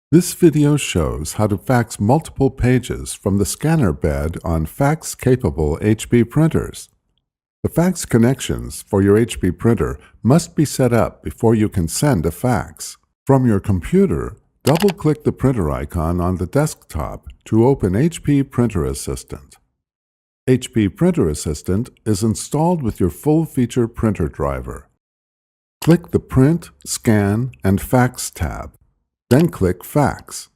This video shows how to fax multiple pages from the scanner bed on fax-capable HP printers. The fax connections for your HP printer must be set up before you can send a fax. From your computer, double-click the printer icon on the desktop to open HP Printer Assistant. HP Printer Assistant is installed with your full-feature printer driver. Click the Print, Scan, and Fax tab. Then click Fax.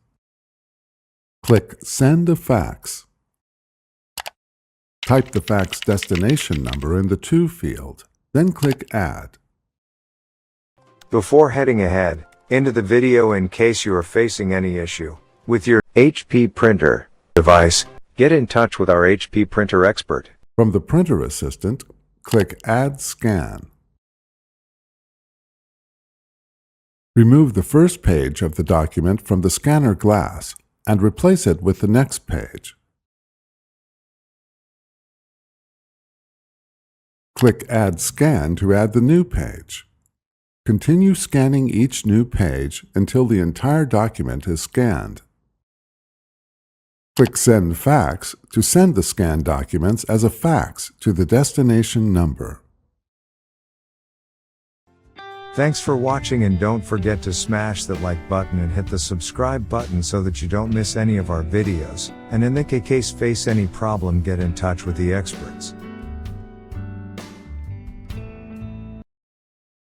Click Send a Fax. Type the fax destination number in the To field, then click Add. Before heading ahead into the video, in case you are facing any issue with your HP printer device, get in touch with our HP printer expert. From the Printer Assistant, click Add Scan. Remove the first page of the document from the scanner glass and replace it with the next page. Click Add Scan to add the new page. Continue scanning each new page until the entire document is scanned. Click Send Fax to send the scanned documents as a fax to the destination number. Thanks for watching, and don't forget to smash that like button and hit the subscribe button so that you don't miss any of our videos. And in the case face any problem, get in touch with the experts.